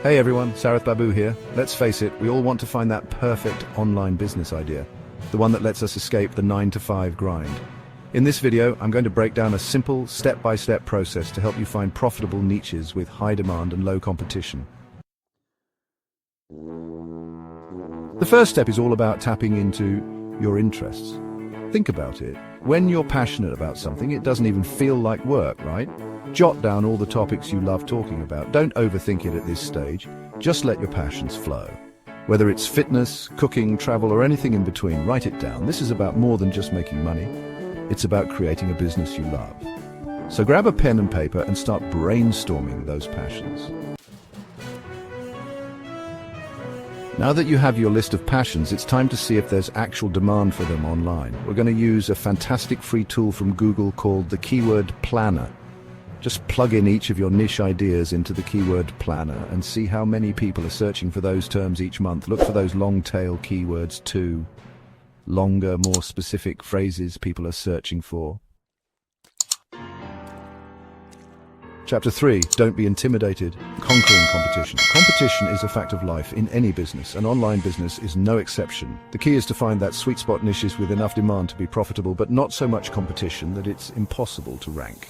Hey everyone, Sarath Babu here. Let's face it, we all want to find that perfect online business idea, the one that lets us escape the 9-to-5 grind. In this video, I'm going to break down a simple, step-by-step process to help you find profitable niches with high demand and low competition. The first step is all about tapping into your interests. Think about it. When you're passionate about something, it doesn't even feel like work, right? Jot down all the topics you love talking about. Don't overthink it at this stage. Just let your passions flow. Whether it's fitness, cooking, travel, or anything in between, write it down. This is about more than just making money. It's about creating a business you love. So grab a pen and paper and start brainstorming those passions. Now that you have your list of passions, it's time to see if there's actual demand for them online. We're going to use a fantastic free tool from Google called the Keyword Planner. Just plug in each of your niche ideas into the Keyword Planner and see how many people are searching for those terms each month. Look for those long-tail keywords too. Longer, more specific phrases people are searching for. Chapter 3. Don't be intimidated. Conquering competition. Competition is a fact of life in any business, and online business is no exception. The key is to find that sweet spot niches with enough demand to be profitable, but not so much competition that it's impossible to rank.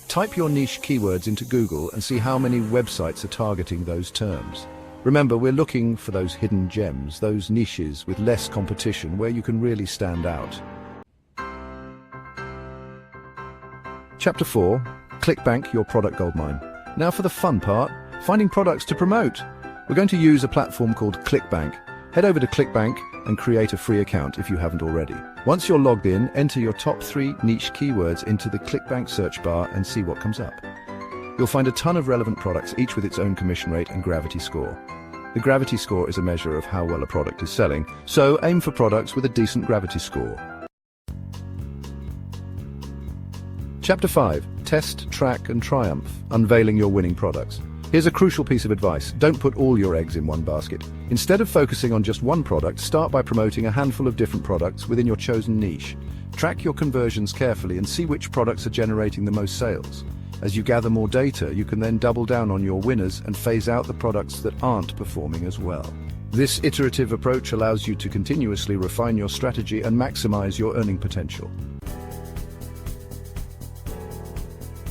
Type your niche keywords into Google and see how many websites are targeting those terms. Remember, we're looking for those hidden gems, those niches with less competition where you can really stand out. Chapter 4. ClickBank, your product goldmine. Now for the fun part, finding products to promote. We're going to use a platform called ClickBank. Head over to ClickBank and create a free account if you haven't already. Once you're logged in, enter your top 3 niche keywords into the ClickBank search bar and see what comes up. You'll find a ton of relevant products, each with its own commission rate and gravity score. The gravity score is a measure of how well a product is selling, so aim for products with a decent gravity score. Chapter 5. Test, track, and triumph. Unveiling your winning products. Here's a crucial piece of advice. Don't put all your eggs in one basket. Instead of focusing on just one product, start by promoting a handful of different products within your chosen niche. Track your conversions carefully and see which products are generating the most sales. As you gather more data, you can then double down on your winners and phase out the products that aren't performing as well. This iterative approach allows you to continuously refine your strategy and maximize your earning potential.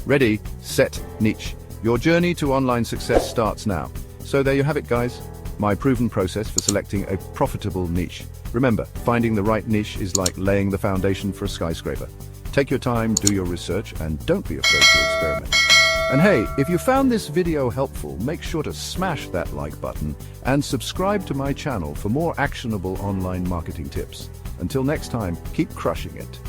Ready, set, niche. Your journey to online success starts now. So there you have it, guys. My proven process for selecting a profitable niche. Remember, finding the right niche is like laying the foundation for a skyscraper. Take your time, do your research, and don't be afraid to experiment. And hey, if you found this video helpful, make sure to smash that like button and subscribe to my channel for more actionable online marketing tips. Until next time, keep crushing it.